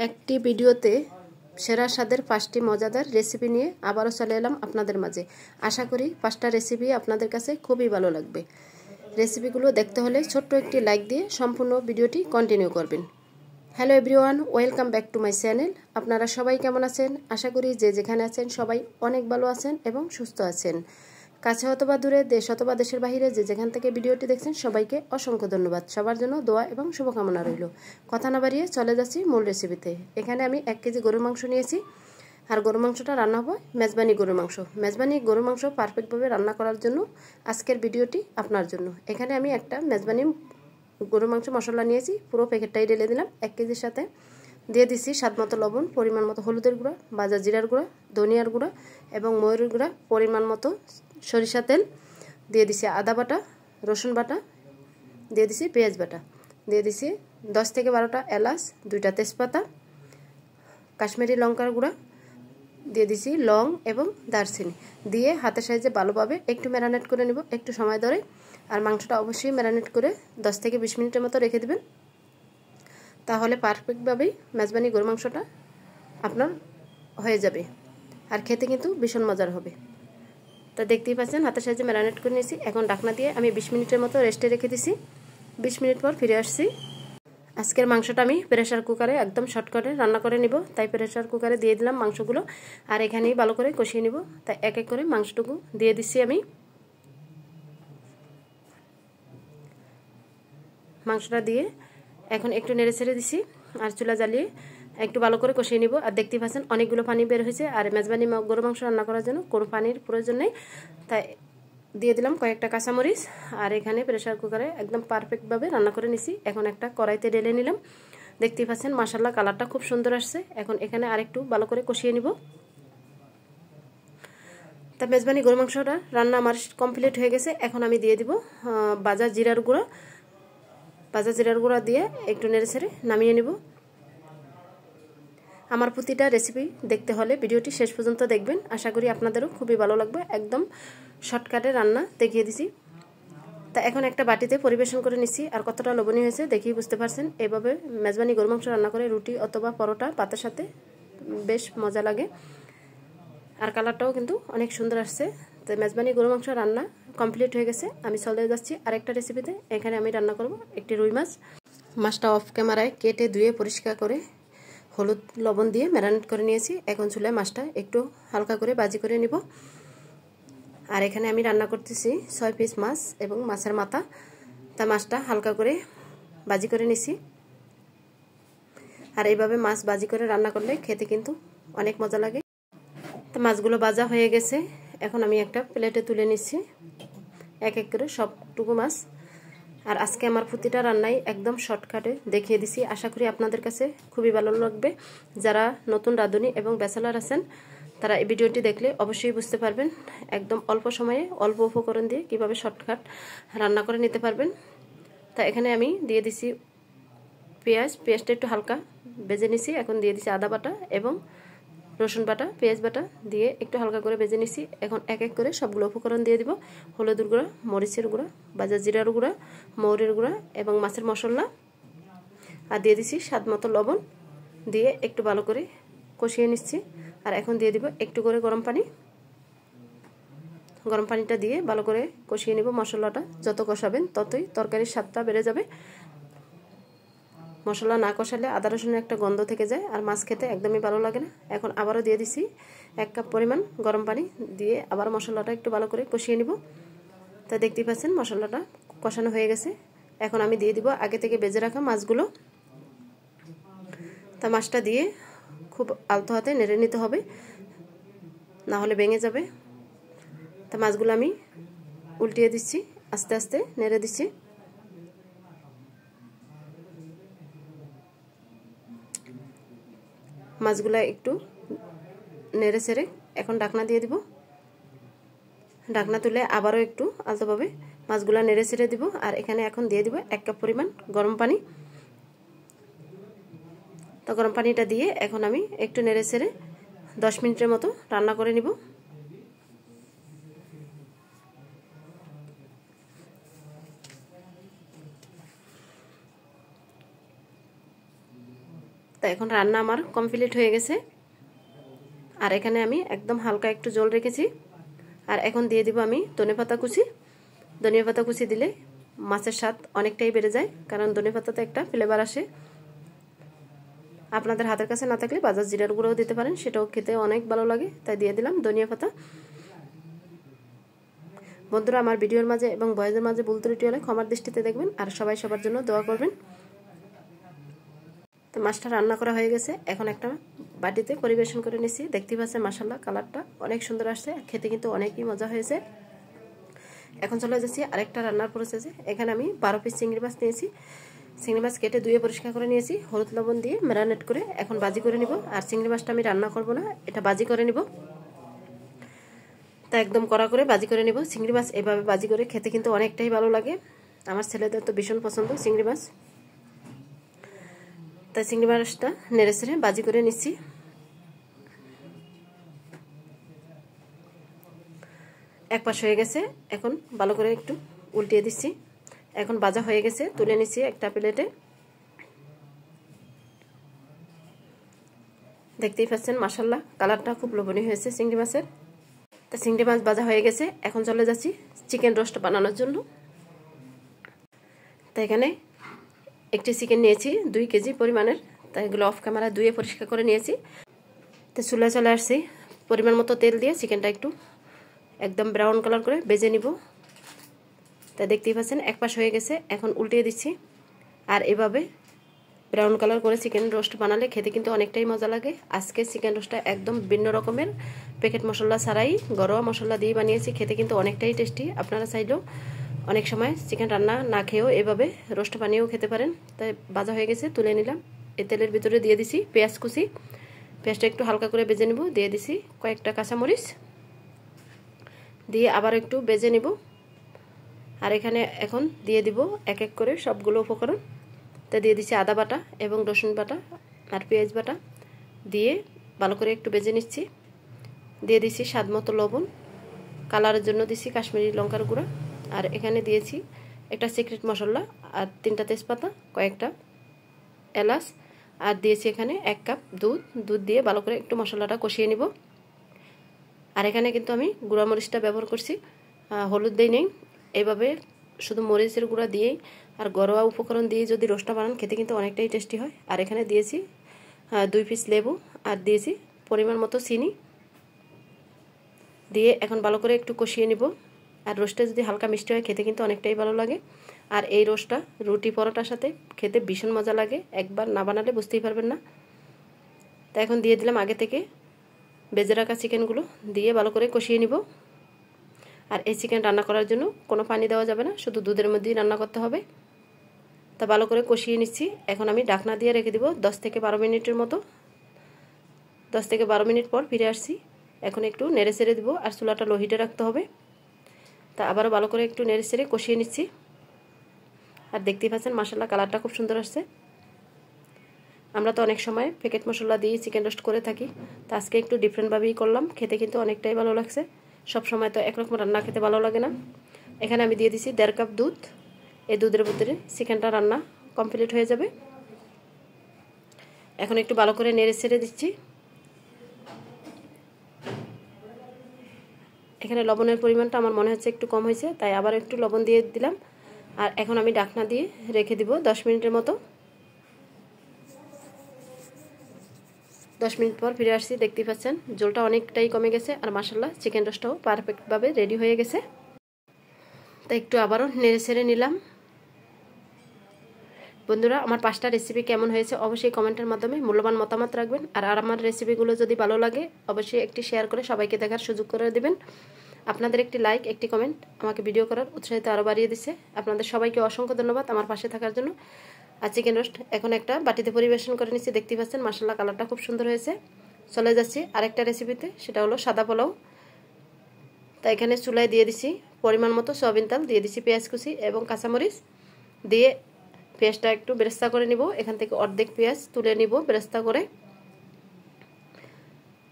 একটি ভিডিওতে সেরা স্বাদের 5টি মজাদার রেসিপি নিয়ে আবারও চলে এলাম আপনাদের মাঝে। আশা করি 5টা রেসিপি আপনাদের কাছে খুবই ভালো লাগবে। রেসিপিগুলো দেখতে হলে ছোট্ট একটি লাইক দিয়ে সম্পূর্ণ ভিডিওটি কন্টিনিউ করবেন। Hello everyone, welcome back to my channel. আপনারা সবাই কেমন আছেন? আশা করি যে যেখানে আছেন সবাই অনেক ভালো আছেন এবং সুস্থ আছেন। কাছে অথবা দূরে, দেশ অথবা দেশের বাইরে যে যেখান থেকে ভিডিওটি দেখছেন সবাইকে অসংখ্য ধন্যবাদ। সবার জন্য দোয়া এবং শুভকামনা রইল। কথা না বাড়িয়ে চলে যাচ্ছি মূল রেসিপিতে। এখানে আমি 1 কেজি গরুর মাংস নিয়েছি, আর গরুর মাংসটা রান্না হবে মেজবানি গরুর মাংস। মেজবানি গরুর মাংস পারফেক্টভাবে রান্না করার জন্য আজকের ভিডিওটি আপনার জন্য। এখানে আমি একটা মেজবানি গরুর মাংস মশলা নিয়েছি, পুরো প্যাকেটটাই ঢেলে দিলাম। 1 কেজির সাথে দিয়ে দিচ্ছি স্বাদ মতো লবণ, পরিমাণ মতো হলুদের গুঁড়া, ভাজা জিরার গুঁড়া, ধনিয়ার গুঁড়া এবং ময়ূরের গুঁড়া, পরিমাণ মতো সরিষা তেল, দিয়ে দিছি আদা বাটা, রসুন বাটা, দিয়ে দিছি পেঁয়াজ বাটা, দিয়ে দিছি 10 থেকে 12টা এলাচ, 2টা তেজপাতা, কাশ্মীরি লঙ্কার গুঁড়া, দিয়ে দিছি লং এবং দারচিনি, দিয়ে হাতের সাহায্যে ভালোভাবে একটু ম্যারিনেট করে নেব একটু সময় ধরে। আর মাংসটা অবশ্যই ম্যারিনেট করে 10 থেকে 20 মিনিটের মতো রেখে দেবেন, তাহলে পারফেক্টভাবেই মেজবানি গরুর মাংসটা আপনার হয়ে যাবে। আর খেতে কিন্তু ভীষণ মজার হবে। তা দেখতেই পাচ্ছেন হাতের সাহায্যে ম্যারিনেট করে নিয়েছি। এখন ঢাকনা দিয়ে আমি 20 মিনিটের মতো রেস্টে রেখে দিছি। 20 মিনিট পর ফিরে আসছি। আজকের মাংসটা আমি প্রেসার কুকারে একদম শর্টকাটে রান্না করে নিব, তাই প্রেসার কুকারে দিয়ে দিলাম মাংসগুলো। আর এখানেই ভালো করে কষিয়ে নিব, তাই এক এক করে মাংসটুকু দিয়ে দিচ্ছি আমি। মাংসটা দিয়ে এখন একটু নেড়ে ছেড়ে দিছি আর চুলা জ্বালিয়ে একটু ভালো করে কষিয়ে নিব। আর দেখতেই পাচ্ছেন অনেকগুলো পানি বের হয়েছে। আর মেজবানি গরু মাংস রান্না করার জন্য কোনো পানির প্রয়োজন নেই, তাই দিয়ে দিলাম কয়েকটা কাঁচামরিচ। আর এখানে প্রেসার কুকারে একদম পারফেক্টভাবে রান্না করে নিছি। এখন একটা কড়াইতে ঢেলে নিলাম। দেখতেই পাচ্ছেন মাশাআল্লাহ কালারটা খুব সুন্দর আসছে। এখন এখানে আরেকটু ভালো করে কষিয়ে নিব। তা মেজবানি গরু মাংসটা রান্না আমার কমপ্লিট হয়ে গেছে। এখন আমি দিয়ে দিব ভাজা জিরার গুঁড়া। ভাজা জিরার গুঁড়া দিয়ে একটু নেড়ে ছেড়ে নামিয়ে নিব। আমার প্রতিটা রেসিপি দেখতে হলে ভিডিওটি শেষ পর্যন্ত দেখবেন, আশা করি আপনাদেরও খুবই ভালো লাগবে। একদম শর্টকাটে রান্না দেখিয়ে দিছি। তা এখন একটা বাটিতে পরিবেশন করে নিচ্ছি। আর কতটা লবণীয় হয়েছে দেখেই বুঝতে পারছেন। এইভাবে মেজবানি গরু মাংস রান্না করে রুটি অথবা পরোটা ভাতের সাথে বেশ মজা লাগে। আর কালারটাও কিন্তু অনেক সুন্দর আসছে। তো মেজবানি গরু মাংস রান্না কমপ্লিট হয়ে গেছে। আমি চলে যাচ্ছি আরেকটা রেসিপিতে। এখানে আমি রান্না করব একটি রুই মাছ। মাছটা অফ ক্যামেরায় কেটে ধুয়ে পরিষ্কার করে হলুদ লবণ দিয়ে ম্যারিনেট করে নিয়েছি। এখন চুলায় মাছটা একটু হালকা করে ভাজি করে নিব। আর এখানে আমি রান্না করতেছি 6 পিস মাছ এবং মাছের মাথা। তা মাছটা হালকা করে ভাজি করে নিছি। আর এইভাবে মাছ ভাজি করে রান্না করলে খেতে কিন্তু অনেক মজা লাগে। তো মাছগুলো ভাজা হয়ে গেছে। এখন আমি একটা প্লেটে তুলে নিচ্ছি এক এক করে সবটুকু মাছ। আর আজকে আমার প্রতিটা রান্নাই একদম শর্টকাটে দেখিয়ে দিছি। আশা করি আপনাদের কাছে খুবই ভালো লাগবে। যারা নতুন রাঁধুনি এবং ব্যাচেলার আছেন তারা এই ভিডিওটি দেখলে অবশ্যই বুঝতে পারবেন একদম অল্প সময়ে অল্প উপকরণ দিয়ে কিভাবে শর্টকাট রান্না করে নিতে পারবেন। তা এখানে আমি দিয়ে দিছি পেঁয়াজটা একটু হালকা ভেজে নিছি। এখন দিয়ে দিছি আদা বাটা এবং রসুন বাটা, পেঁয়াজ বাটা দিয়ে একটু হালকা করে ভেজে নিছি। এখন এক এক করে সবগুলো উপকরণ দিয়ে দিব। হলুদের গুঁড়া, মরিচের গুঁড়া, ভাজা জিরার গুঁড়া, মৌরির গুঁড়া এবং মাছের মশলা। আর দিয়ে দিছি স্বাদ মতো লবণ, দিয়ে একটু ভালো করে কষিয়ে নিচ্ছি। আর এখন দিয়ে দিব একটু করে গরম পানি। গরম পানিটা দিয়ে ভালো করে কষিয়ে নিব। মশলাটা যত কষাবেন ততই তরকারির স্বাদটা বেড়ে যাবে। মশলা না কষালে আদা রসুনের একটা গন্ধ থেকে যায়, আর মাছ খেতে একদমই ভালো লাগে না। এখন আবারও দিয়ে দিছি 1 কাপ পরিমাণ গরম পানি, দিয়ে আবার মশলাটা একটু ভালো করে কষিয়ে নিব। তা দেখতেই পাচ্ছেন মশলাটা কষানো হয়ে গেছে। এখন আমি দিয়ে দিব আগে থেকে ভেজে রাখা মাছগুলো। তা মাছটা দিয়ে খুব আলতো হাতে নেড়ে নিতে হবে, না হলে ভেঙে যাবে। তা মাছগুলো আমি উল্টিয়ে দিচ্ছি, আস্তে আস্তে নেড়ে দিচ্ছি। মাছগুলো একটু নেড়ে ছেড়ে এখন ঢাকনা দিয়ে দিব। ঢাকনা তুলে আবারও একটু আলতোভাবে মাছগুলো নেড়ে ছেড়ে দিব। আর এখানে এখন দিয়ে দিব 1 কাপ পরিমাণ গরম পানি। তো গরম পানিটা দিয়ে এখন আমি একটু নেড়ে ছেড়ে 10 মিনিটের মতো রান্না করে নিব। তা এখন রান্না আমার কমপ্লিট হয়ে গেছে। আর এখানে আমি একদম হালকা একটু জল রেখেছি। আর এখন দিয়ে দিব আমি ধনেপাতা কুচি। ধনেপাতা কুচি দিলে মাছের স্বাদ অনেকটাই বেড়ে যায়, কারণ ধনেপাতাতে একটা ফ্লেভার আসে। আপনাদের হাতের কাছে না থাকলে বাজার জিরার গুঁড়োও দিতে পারেন, সেটাও খেতে অনেক ভালো লাগে, তাই দিয়ে দিলাম ধনিয়া পাতা। বন্ধুরা, আমার ভিডিওর মাঝে এবং ভয়েসের মাঝে ভুল ত্রুটি হলে ক্ষমার দৃষ্টিতে দেখবেন, আর সবাই সবার জন্য দোয়া করবেন। তো মাছটা রান্না করা হয়ে গেছে, এখন একটা বাটিতে পরিবেশন করে নিচ্ছি। দেখতেই পাচ্ছেন মাশাআল্লাহ কালারটা অনেক সুন্দর আসছে, খেতে কিন্তু অনেকই মজা হয়েছে। এখন চলে যাচ্ছি আরেকটা রান্নার প্রসেসে। এখানে আমি 12 পিস চিংড়ি মাছ নিয়েছি। চিংড়ি মাছ কেটে ধুয়ে পরিষ্কার করে নিয়েছি, হলুদ লবণ দিয়ে ম্যারিনেট করে এখন ভাজি করে নিব। আর চিংড়ি মাছটা আমি রান্না করব না, এটা ভাজি করে নিব। তা একদম কড়া করে ভাজি করে নিব। চিংড়ি মাছ এভাবে ভাজি করে খেতে কিন্তু অনেকটাই ভালো লাগে। আমার ছেলেদের তো ভীষণ পছন্দ চিংড়ি মাছ। তাই চিংড়ি মাছটা নেড়ে চেড়ে ভাজি করে নিচ্ছি। এক পাশ হয়ে গেছে, এখন ভালো করে একটু উল্টিয়ে দিচ্ছি। এখন ভাজা হয়ে গেছে, তুলে নিচ্ছি একটা প্লেটে। দেখতেই পাচ্ছেন মাশাআল্লাহ কালারটা খুব লোভনীয় হয়েছে চিংড়ি মাছের। তা চিংড়ি মাছ ভাজা হয়ে গেছে, এখন চলে যাচ্ছি চিকেন রোস্ট বানানোর জন্য। তাই এখানে একটি চিকেন নিয়েছি 2 কেজি পরিমাণের, তাই এগুলো অফ ক্যামেরা ধুয়ে পরিষ্কার করে নিয়েছি। তো চুলায় চলে আসছি, পরিমাণ মতো তেল দিয়ে চিকেনটা একটু একদম ব্রাউন কালার করে ভেজে নিব। তাই দেখতেই পাচ্ছেন এক পাশ হয়ে গেছে, এখন উল্টিয়ে দিচ্ছি। আর এভাবে ব্রাউন কালার করে চিকেন রোস্ট বানালে খেতে কিন্তু অনেকটাই মজা লাগে। আজকে চিকেন রোস্টটা একদম ভিন্ন রকমের, প্যাকেট মশলা ছাড়াই ঘরোয়া মশলা দিয়ে বানিয়েছি, খেতে কিন্তু অনেকটাই টেস্টি। আপনারা চাইলেও অনেক সময় চিকেন রান্না না খেয়েও এভাবে রোস্ট বানিয়েও খেতে পারেন। তাই ভাজা হয়ে গেছে, তুলে নিলাম। এই তেলের ভিতরে দিয়ে দিছি পেঁয়াজ কুচি। পেঁয়াজটা একটু হালকা করে ভেজে নেব। দিয়ে দিছি কয়েকটা কাঁচামরিচ, দিয়ে আবার একটু ভেজে নেব। আর এখানে এখন দিয়ে দিব এক এক করে সবগুলো উপকরণ। তা দিয়ে দিচ্ছি আদা বাটা এবং রসুন বাটা আর পেঁয়াজ বাটা, দিয়ে ভালো করে একটু ভেজে নিচ্ছি। দিয়ে দিচ্ছি স্বাদ মতো লবণ, কালারের জন্য দিচ্ছি কাশ্মীরি লঙ্কার গুঁড়া। আর এখানে দিয়েছি একটা সিক্রেট মশলা আর 3টা তেজপাতা, কয়েকটা এলাচ। আর দিয়েছি এখানে 1 কাপ দুধ দিয়ে ভালো করে একটু মশলাটা কষিয়ে নিব। আর এখানে কিন্তু আমি গুঁড়া মরিচটা ব্যবহার করছি, হলুদ দেই নেই। এইভাবে শুধু মরিচের গুঁড়া দিয়েই আর ঘরোয়া উপকরণ দিয়ে যদি রোস্টটা বানান খেতে কিন্তু অনেকটাই টেস্টি হয়। আর এখানে দিয়েছি 2 পিস লেবু, আর দিয়েছি পরিমাণ মতো চিনি। দিয়ে এখন ভালো করে একটু কষিয়ে নিব। আর রোস্টটা যদি হালকা মিষ্টি হয় খেতে কিন্তু অনেকটাই ভালো লাগে। আর এই রোস্টটা রুটি পরোটার সাথে খেতে ভীষণ মজা লাগে, একবার না বানালে বুঝতেই পারবেন না। তা এখন দিয়ে দিলাম আগে থেকে ভেজে রাখা চিকেনগুলো, দিয়ে ভালো করে কষিয়ে নিব। আর এই চিকেন রান্না করার জন্য কোনো পানি দেওয়া যাবে না, শুধু দুধের মধ্যেই রান্না করতে হবে। তা ভালো করে কষিয়ে নিচ্ছি। এখন আমি ঢাকনা দিয়ে রেখে দিব 10 থেকে 12 মিনিটের মতো। 10 থেকে 12 মিনিট পর ফিরে আসছি। এখন একটু নেড়ে চেড়ে দিব, আর চুলাটা লো হিটে রাখতে হবে। তা আবারও ভালো করে একটু নেড়ে চেড়ে কষিয়ে নিচ্ছি। আর দেখতেই পাচ্ছেন মাশাআল্লাহ কালারটা খুব সুন্দর আসছে। আমরা তো অনেক সময় প্যাকেট মশলা দিয়ে চিকেন রোস্ট করে থাকি, তা আজকে একটু ডিফারেন্টভাবেই করলাম, খেতে কিন্তু অনেকটাই ভালো লাগছে। সব সময় তো একরকম রান্না খেতে ভালো লাগে না। এখানে আমি দিয়ে দিছি 1.5 কাপ দুধ। এই দুধের ভিতরে চিকেনটা রান্না কমপ্লিট হয়ে যাবে। এখন একটু ভালো করে নেড়ে ছেড়ে দিচ্ছি। এখানে লবণের পরিমাণটা আমার মনে হচ্ছে একটু কম হয়েছে, তাই আবার একটু লবণ দিয়ে দিলাম। আর এখন আমি ঢাকনা দিয়ে রেখে দিব 10 মিনিটের মতো। 10 মিনিট পর ফিরে আসছি। দেখতেই পাচ্ছেন ঝোলটা অনেকটাই কমে গেছে, আর মাশাআল্লাহ চিকেন রোস্টটাও পারফেক্টভাবে রেডি হয়ে গেছে। তাই একটু আবারও নেড়ে ছেড়ে নিলাম। বন্ধুরা, আমার 5টা রেসিপি কেমন হয়েছে অবশ্যই কমেন্টের মাধ্যমে মূল্যবান মতামত রাখবেন। আর আমার রেসিপিগুলো যদি ভালো লাগে অবশ্যই একটি শেয়ার করে সবাইকে দেখার সুযোগ করে দেবেন। আপনাদের একটি লাইক, একটি কমেন্ট আমাকে ভিডিও করার উৎসাহিত আরও বাড়িয়ে দিচ্ছে। আপনাদের সবাইকে অসংখ্য ধন্যবাদ আমার পাশে থাকার জন্য। আর চিকেন রোস্ট এখন একটা বাটিতে পরিবেশন করে নিচ্ছি। দেখতেই পাচ্ছেন মাশাআল্লাহ কালারটা খুব সুন্দর হয়েছে। চলে যাচ্ছি আরেকটা রেসিপিতে, সেটা হলো সাদা পোলাও। তাই এখানে চুলায় দিয়ে দিচ্ছি পরিমাণ মতো সয়াবিন তেল, দিয়ে দিচ্ছি পেঁয়াজ কুচি এবং কাঁচামরিচ, দিয়ে পেঁয়াজটা একটু বেরেস্তা করে নিব। এখান থেকে অর্ধেক পেঁয়াজ তুলে নিব বেরেস্তা করে।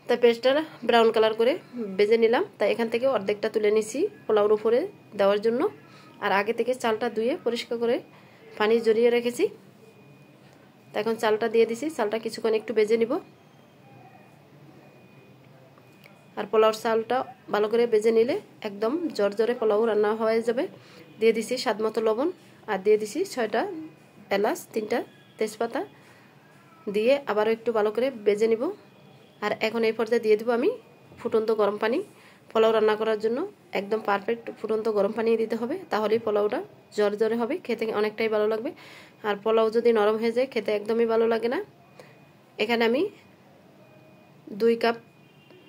তাই পেঁয়াজটা ব্রাউন কালার করে ভেজে নিলাম। তাই এখান থেকে অর্ধেকটা তুলে নিছি পোলাওর উপরে দেওয়ার জন্য। আর আগে থেকে চালটা ধুয়ে পরিষ্কার করে পানি জড়িয়ে রেখেছি। তা এখন চালটা দিয়ে দিছি, চালটা কিছুক্ষণ একটু ভেজে নিব। আর পোলাওর চালটা ভালো করে ভেজে নিলে একদম জর্জরে পোলাও রান্না হয়ে যাবে। দিয়ে দিছি স্বাদ মতো লবণ, আর দিয়ে দিছি 6টা এলাচ, 3টা তেজপাতা দিয়ে আবারও একটু ভালো করে ভেজে নিব। আর এখন এই পর্যায়ে দিয়ে দেবো আমি ফুটন্ত গরম পানি। পোলাও রান্না করার জন্য একদম পারফেক্ট ফুটন্ত গরম পানি দিতে হবে, তাহলেই পোলাওটা জর্জরে হবে, খেতে অনেকটাই ভালো লাগবে। আর পোলাও যদি নরম হয়ে যায় খেতে একদমই ভালো লাগে না। এখানে আমি 2 কাপ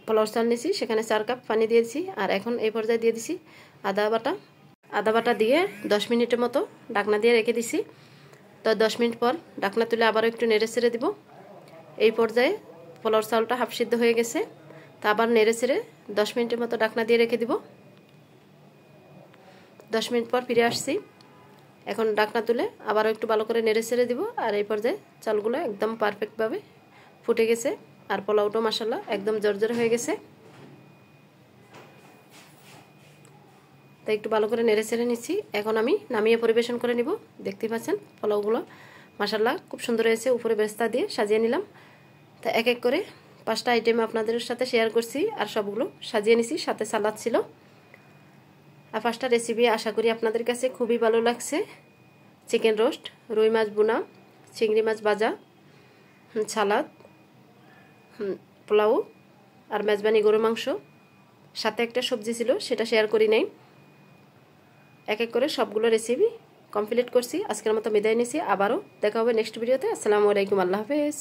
পোলাওর চাল নিয়েছি, সেখানে 4 কাপ পানি দিয়েছি। আর এখন এই পর্যায়ে দিয়ে দিছি আদা বাটা দিয়ে 10 মিনিটের মতো ঢাকনা দিয়ে রেখে দিছি। তো 10 মিনিট পর ঢাকনা তুলে আবারও একটু নেড়ে ছেড়ে দিব। এই পর্যায়ে পোলাওর চালটা হাফ সিদ্ধ হয়ে গেছে, তা আবার নেড়ে ছেড়ে 10 মিনিটের মতো ঢাকনা দিয়ে রেখে দিব। 10 মিনিট পর ফিরে আসছি। এখন ঢাকনা তুলে আবারও একটু ভালো করে নেড়ে ছেড়ে দিব। আর এই পর্যায়ে চালগুলো একদম পারফেক্টভাবে ফুটে গেছে, আর পোলাওটা মাশাআল্লাহ একদম জর্জর হয়ে গেছে। তাই একটু ভালো করে নেড়ে ছেড়ে নিচ্ছি। এখন আমি নামিয়ে পরিবেশন করে নিব। দেখতে পাচ্ছেন পোলাওগুলো মাশাআল্লাহ খুব সুন্দর হয়েছে, উপরে বেরেস্তা দিয়ে সাজিয়ে নিলাম। তা এক এক করে 5টা আইটেম আপনাদের সাথে শেয়ার করছি, আর সবগুলো সাজিয়ে নিছি, সাথে সালাদ ছিল। আর 5টা রেসিপি আশা করি আপনাদের কাছে খুবই ভালো লাগছে। চিকেন রোস্ট, রুই মাছ ভুনা, চিংড়ি মাছ ভাজা, সালাদ, পোলাও আর মেজবানি গরুর মাংস, সাথে একটা সবজি ছিল সেটা শেয়ার করি নাই। এক এক করে সবগুলো রেসিপি কমপ্লিট করছি। আজকের মতো বিদায় নিছি, আবারও দেখা হবে নেক্সট ভিডিওতে। আসসালামু আলাইকুম, আল্লাহ হাফেজ।